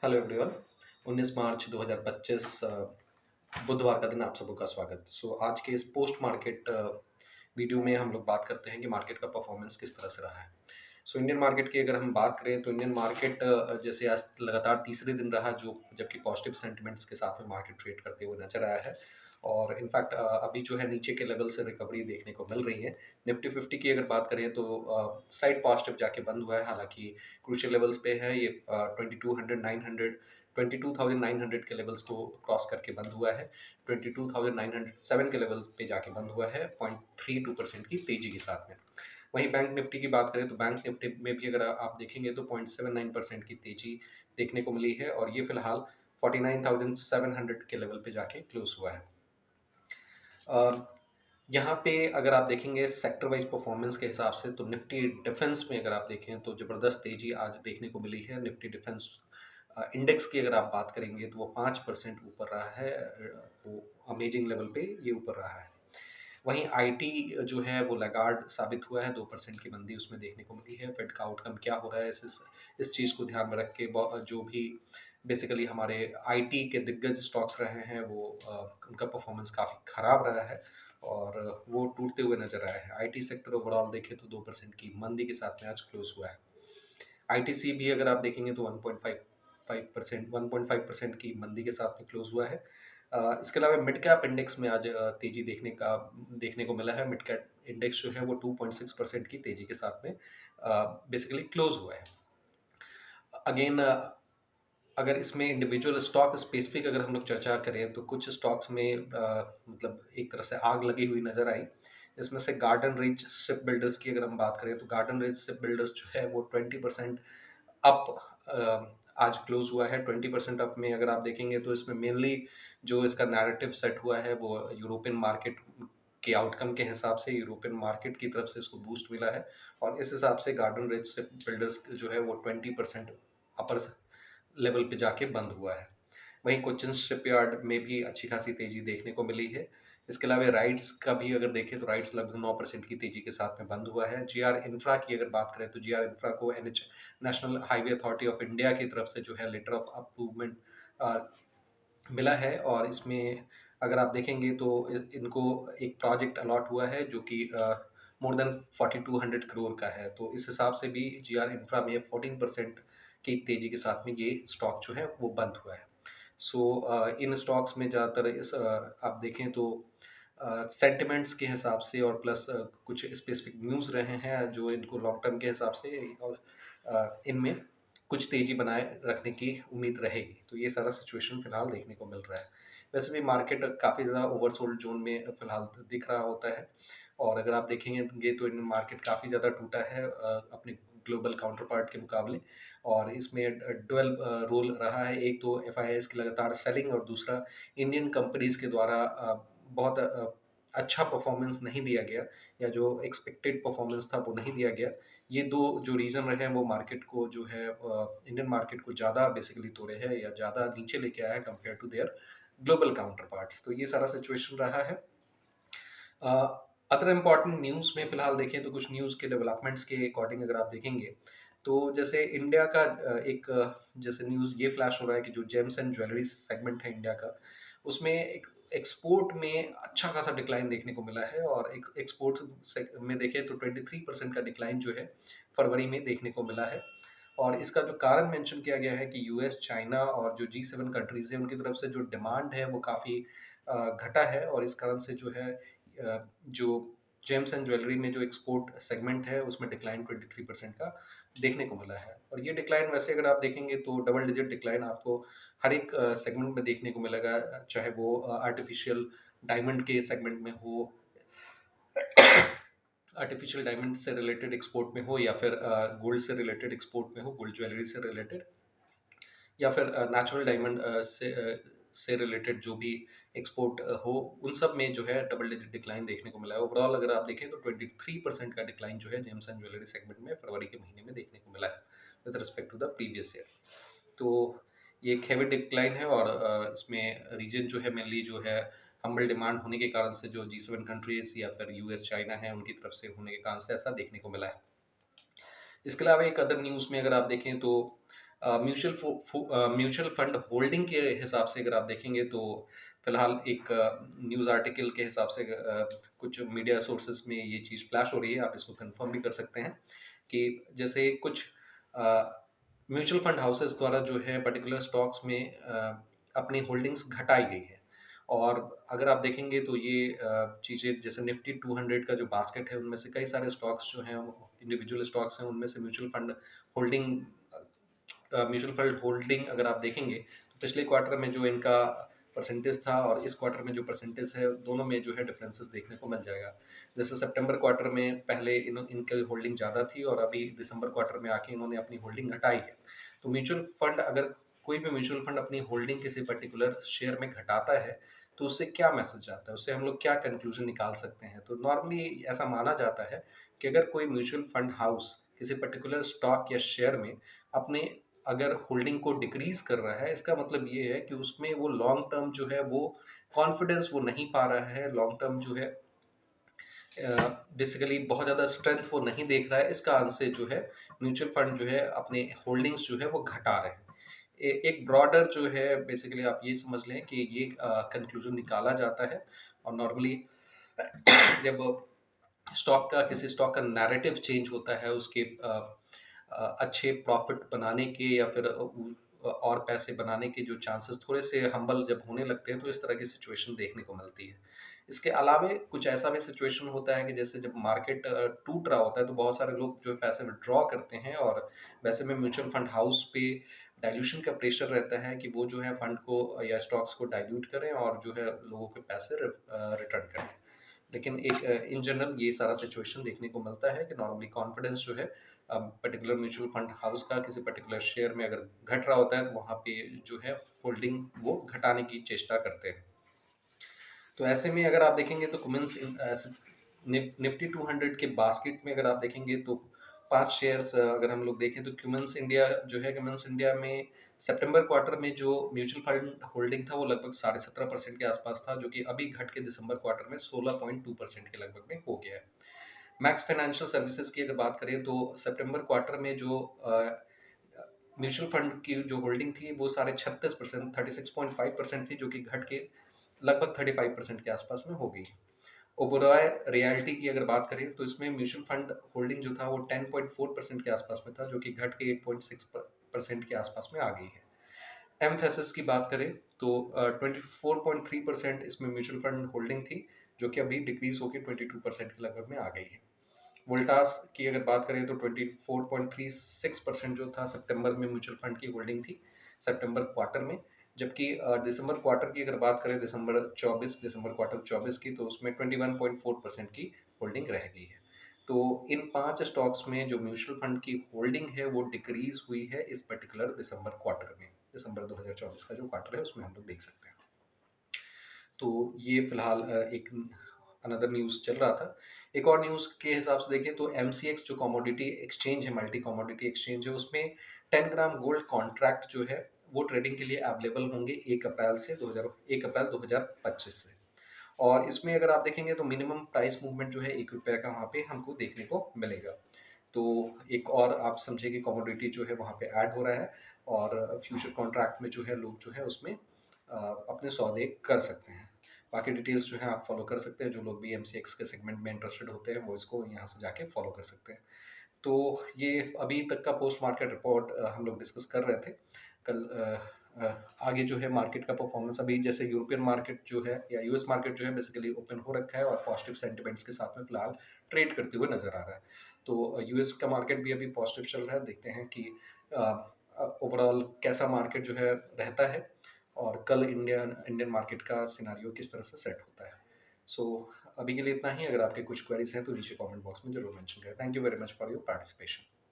Hello everyone. 19 मार्च 2025 बुधवार का दिन आप सबों का स्वागत। आज के इस पोस्ट मार्केट वीडियो में हम लोग बात करते हैं कि मार्केट का परफॉर्मेंस किस तरह से रहा है। इंडियन मार्केट की अगर हम बात करें तो इंडियन मार्केट जैसे आज लगातार तीसरे दिन रहा जो जबकि पॉजिटिव सेंटिमेंट्स के साथ में मार्केट ट्रेड करते हुए नजर आया है। और इनफैक्ट अभी जो है नीचे के लेवल से रिकवरी देखने को मिल रही है। निफ्टी 50 की अगर बात करें तो स्लाइड पॉजिटिव जाके बंद हुआ है, हालांकि क्रूशियल लेवल्स पे है ये 22,900 के लेवल्स को क्रॉस करके बंद हुआ है। 22,907 के लेवल पे जाके बंद हुआ है 0.32% की तेजी के साथ में। वहीं बैंक निफ्टी की बात करें तो बैंक निफ्टी में भी अगर आप देखेंगे तो 0.79% की तेजी देखने को मिली है और ये फिलहाल 49,700 के लेवल पे जाके क्लोज हुआ है। यहाँ पे अगर आप देखेंगे सेक्टर वाइज परफॉर्मेंस के हिसाब से तो निफ्टी डिफेंस में अगर आप देखें तो ज़बरदस्त तेजी आज देखने को मिली है। निफ्टी डिफेंस इंडेक्स की अगर आप बात करेंगे तो वो 5% ऊपर रहा है, वो अमेजिंग लेवल पे ये ऊपर रहा है। वहीं आईटी जो है वो लगार्ड साबित हुआ है, 2% की मंदी उसमें देखने को मिली है। फेड का आउटकम क्या हो रहा है इस चीज़ को ध्यान में रख के जो भी बेसिकली हमारे आईटी के दिग्गज स्टॉक्स रहे हैं वो उनका परफॉर्मेंस काफ़ी ख़राब रहा है और वो टूटते हुए नजर आया है। आईटी सेक्टर ओवरऑल देखें तो 2% की मंदी के साथ में आज क्लोज हुआ है। आईटीसी भी अगर आप देखेंगे तो 1.5% की मंदी के साथ में क्लोज हुआ है। इसके अलावा मिड कैप इंडेक्स में आज तेजी देखने को मिला है। मिड कैप इंडेक्स जो है वो 2.6% की तेजी के साथ में बेसिकली क्लोज हुआ है। अगेन अगर इसमें इंडिविजुअल स्टॉक स्पेसिफिक अगर हम लोग चर्चा करें तो कुछ स्टॉक्स में मतलब एक तरह से आग लगी हुई नजर आई। इसमें से गार्डन रिच शिप बिल्डर्स की अगर हम बात करें तो गार्डन रिच शिप बिल्डर्स जो है वो 20% अप आज क्लोज हुआ है। 20% अप में अगर आप देखेंगे तो इसमें मेनली जो इसका नैरेटिव सेट हुआ है वो यूरोपियन मार्केट के आउटकम के हिसाब से यूरोपियन मार्केट की तरफ से इसको बूस्ट मिला है और इस हिसाब से गार्डन रिच शिप बिल्डर्स जो है वो 20% अपर लेवल पे जाके बंद हुआ है। वहीं कोचिन शिपयार्ड में भी अच्छी खासी तेजी देखने को मिली है। इसके अलावा राइट्स का भी अगर देखें तो राइट्स लगभग 9% की तेजी के साथ में बंद हुआ है। जीआर इंफ्रा की अगर बात करें तो जीआर इंफ्रा को NH national highway authority of India की तरफ से जो है लेटर ऑफ अप्रूवमेंट मिला है और इसमें अगर आप देखेंगे तो इनको एक प्रोजेक्ट अलॉट हुआ है जो कि मोर देन 4200 करोड़ का है। तो इस हिसाब से भी जीआर इंफ्रा में 14% की तेजी के साथ में ये स्टॉक जो है वो बंद हुआ है। इन स्टॉक्स में ज़्यादातर आप देखें तो सेंटिमेंट्स के हिसाब से और प्लस कुछ स्पेसिफिक न्यूज़ रहे हैं जो इनको लॉन्ग टर्म के हिसाब से और इनमें कुछ तेज़ी बनाए रखने की उम्मीद रहेगी। तो ये सारा सिचुएशन फ़िलहाल देखने को मिल रहा है। वैसे भी मार्केट काफ़ी ज़्यादा ओवरसोल्ड ज़ोन में फ़िलहाल दिख रहा होता है और अगर आप देखेंगे तो इंडियन मार्केट काफ़ी ज़्यादा टूटा है अपने ग्लोबल काउंटर पार्ट के मुकाबले और इसमें डुअल रोल रहा है। एक तो एफआईआईज़ की लगातार सेलिंग और दूसरा इंडियन कंपनीज़ के द्वारा बहुत अच्छा परफॉर्मेंस नहीं दिया गया या जो एक्सपेक्टेड परफॉर्मेंस था वो नहीं दिया गया। ये दो जो रीज़न रहे हैं वो मार्केट को जो है इंडियन मार्केट को ज़्यादा बेसिकली तोड़े हैं या ज़्यादा नीचे लेके आया है compare to their global counterparts. तो ये सारा सिचुएशन रहा है। अदर इम्पॉर्टेंट न्यूज़ में फ़िलहाल देखें तो कुछ न्यूज़ के डेवलपमेंट्स के अकॉर्डिंग अगर आप देखेंगे तो जैसे इंडिया का जैसे न्यूज़ ये फ्लैश हो रहा है कि जो जेम्स एंड ज्वेलरी सेगमेंट है इंडिया का, उसमें एक एक्सपोर्ट में अच्छा खासा डिक्लाइन देखने को मिला है और एक्सपोर्ट में देखें तो 23% का डिक्लाइन जो है फरवरी में देखने को मिला है। और इसका जो कारण मेंशन किया गया है कि यूएस, चाइना और जो G7 कंट्रीज़ हैं उनकी तरफ से जो डिमांड है वो काफ़ी घटा है और इस कारण से जो है जो जेम्स एंड ज्वेलरी में जो एक्सपोर्ट सेगमेंट है उसमें डिक्लाइन 23% का देखने को मिला है। और ये डिक्लाइन वैसे अगर आप देखेंगे तो डबल डिजिट डिक्लाइन आपको हर एक सेगमेंट में देखने को मिलेगा, चाहे वो आर्टिफिशियल डायमंड के सेगमेंट में हो, आर्टिफिशियल डायमंड से रिलेटेड एक्सपोर्ट में हो या फिर गोल्ड से रिलेटेड एक्सपोर्ट में हो, गोल्ड ज्वेलरी से रिलेटेड या फिर नेचुरल डायमंड से रिलेटेड जो भी एक्सपोर्ट हो, उन सब में जो है डबल डिजिट डिक्लाइन देखने को मिला है। ओवरऑल अगर आप देखें तो 23% का डिक्लाइन जो है जेम्स एंड ज्वेलरी सेगमेंट में फरवरी के महीने में देखने को मिला है with respect to the previous year. तो ये एक हैवी डिक्लाइन है और इसमें रीजन जो है मेनली जो है हम्बल डिमांड होने के कारण से जो G7 कंट्रीज या फिर यूएस, चाइना है उनकी तरफ से होने के कारण से ऐसा देखने को मिला है। इसके अलावा एक अदर न्यूज़ में अगर आप देखें तो म्यूचुअल फंड होल्डिंग के हिसाब से अगर आप देखेंगे तो फिलहाल एक न्यूज़ आर्टिकल के हिसाब से कुछ मीडिया सोर्सेस में ये चीज़ फ्लैश हो रही है, आप इसको कंफर्म भी कर सकते हैं कि जैसे कुछ म्यूचुअल फंड हाउसेस द्वारा जो है पर्टिकुलर स्टॉक्स में अपनी होल्डिंग्स घटाई गई है। और अगर आप देखेंगे तो ये चीज़ें जैसे निफ्टी 200 का जो बास्केट है उनमें से कई सारे स्टॉक्स जो हैं इंडिविजुअल स्टॉक्स हैं, उनमें से होल्डिंग म्यूचुअल फंड होल्डिंग अगर आप देखेंगे तो पिछले क्वार्टर में जो इनका परसेंटेज था और इस क्वार्टर में जो परसेंटेज है दोनों में जो है डिफरेंसेस देखने को मिल जाएगा। जैसे सितंबर क्वार्टर में पहले इनकी होल्डिंग ज़्यादा थी और अभी दिसंबर क्वार्टर में आके इन्होंने अपनी होल्डिंग घटाई है। तो म्यूचुअल फंड अगर कोई भी म्यूचुअल फंड अपनी होल्डिंग किसी पर्टिकुलर शेयर में घटाता है तो उससे क्या मैसेज आता है, उससे हम लोग क्या कंक्लूजन निकाल सकते हैं। तो नॉर्मली ऐसा माना जाता है कि अगर कोई म्यूचुअल फंड हाउस किसी पर्टिकुलर स्टॉक या शेयर में अपने अगर होल्डिंग को डिक्रीज कर रहा है, इसका मतलब ये है कि उसमें वो लॉन्ग टर्म जो है वो कॉन्फिडेंस वो नहीं पा रहा है, लॉन्ग टर्म जो है बेसिकली बहुत ज़्यादा स्ट्रेंथ वो नहीं देख रहा है। इस कारण से जो है म्यूचुअल फंड जो है अपने होल्डिंग्स जो है वो घटा रहे हैं। एक ब्रॉडर जो है बेसिकली आप ये समझ लें कि ये कंक्लूजन निकाला जाता है। और नॉर्मली जब किसी स्टॉक का नैरेटिव चेंज होता है उसके अच्छे प्रॉफिट बनाने के या फिर और पैसे बनाने के जो चांसेस थोड़े से हम्बल जब होने लगते हैं तो इस तरह की सिचुएशन देखने को मिलती है। इसके अलावे कुछ ऐसा भी सिचुएशन होता है कि जैसे जब मार्केट टूट रहा होता है तो बहुत सारे लोग जो है पैसे विड्रॉ करते हैं और वैसे में म्यूचुअल फंड हाउस पे डाइल्यूशन का प्रेशर रहता है कि वो जो है फंड को या स्टॉक्स को डाइल्यूट करें और जो है लोगों के पैसे रिटर्न करें। लेकिन एक इन जनरल ये सारा सिचुएशन देखने को मिलता है कि नॉर्मली कॉन्फिडेंस जो है पर्टिकुलर म्यूचुअल फंड हाउस का किसी पर्टिकुलर शेयर में अगर घट रहा होता है तो वहाँ पे जो है होल्डिंग वो घटाने की चेष्टा करते हैं। तो ऐसे में अगर आप देखेंगे तो कुमिन्स निफ्टी 200 के बास्केट में अगर आप देखेंगे तो 5 शेयर्स अगर हम लोग देखें तो क्यूमेंस इंडिया में सितंबर क्वार्टर में जो म्यूचुअल फंड होल्डिंग था वो लगभग 17.5% के आसपास था, जो कि अभी घट के दिसंबर क्वार्टर में 16.2% के लगभग में हो गया है। मैक्स फाइनेंशियल सर्विसेज की अगर बात करें तो सितंबर क्वार्टर में जो म्यूचुअल फंड की जो होल्डिंग थी वो 36% 36.5% थी, जो कि घट के लगभग 35% के आसपास में हो गई। ओबेरॉय रियल्टी की अगर बात करें तो इसमें म्यूचुअल फंड होल्डिंग जो था वो 10.4% के आसपास में था, जो कि घट के 8.6% के आसपास में आ गई है। एमफेसिस की बात करें तो 24.3% इसमें म्यूचुअल फंड होल्डिंग थी, जो कि अभी डिक्रीज होकर 22% के लगभग में आ गई है। वोल्टास की अगर बात करें तो 24.36% जो था सितंबर में म्यूचुअल फंड की होल्डिंग थी सितंबर क्वार्टर में, जबकि दिसंबर क्वार्टर की अगर बात करें दिसंबर क्वार्टर 24 की तो उसमें 21.4% की होल्डिंग रह गई है। तो इन 5 स्टॉक्स में जो म्यूचुअल फंड की होल्डिंग है वो डिक्रीज हुई है इस पर्टिकुलर दिसंबर क्वार्टर में। दिसंबर 2024 का जो क्वार्टर है उसमें हम लोग देख सकते हैं। तो ये फिलहाल एक अनदर न्यूज़ चल रहा था। एक और न्यूज़ के हिसाब से देखें तो एमसीएक्स जो कमोडिटी एक्सचेंज है, मल्टी कमोडिटी एक्सचेंज है, उसमें 10 ग्राम गोल्ड कॉन्ट्रैक्ट जो है वो ट्रेडिंग के लिए अवेलेबल होंगे 1 अप्रैल 2025 से। और इसमें अगर आप देखेंगे तो मिनिमम प्राइस मूवमेंट जो है ₹1 का वहाँ पे हमको देखने को मिलेगा। तो एक और आप समझिए कि कमोडिटी जो है वहाँ पे ऐड हो रहा है और फ्यूचर कॉन्ट्रैक्ट में जो है लोग जो है उसमें अपने सौदे कर सकते हैं। बाकी डिटेल्स जो है आप फॉलो कर सकते हैं, जो लोग भी एमसीएक्स के सेगमेंट में इंटरेस्टेड होते हैं वो इसको यहाँ से जाके फॉलो कर सकते हैं। तो ये अभी तक का पोस्ट मार्केट रिपोर्ट हम लोग डिस्कस कर रहे थे। कल आगे जो है मार्केट का परफॉर्मेंस अभी जैसे यूरोपियन मार्केट जो है या यूएस मार्केट जो है बेसिकली ओपन हो रखा है और पॉजिटिव सेंटिमेंट्स के साथ में फिलहाल ट्रेड करते हुए नजर आ रहा है। तो यूएस का मार्केट भी अभी पॉजिटिव चल रहा है, देखते हैं कि ओवरऑल कैसा मार्केट जो है रहता है और कल इंडियन मार्केट का सिनारियो किस तरह से सेट होता है। सो अभी के लिए इतना ही। अगर आपके कुछ क्वेरीज हैं तो नीचे कमेंट बॉक्स में जरूर मेंशन करें। Thank you very much for your participation.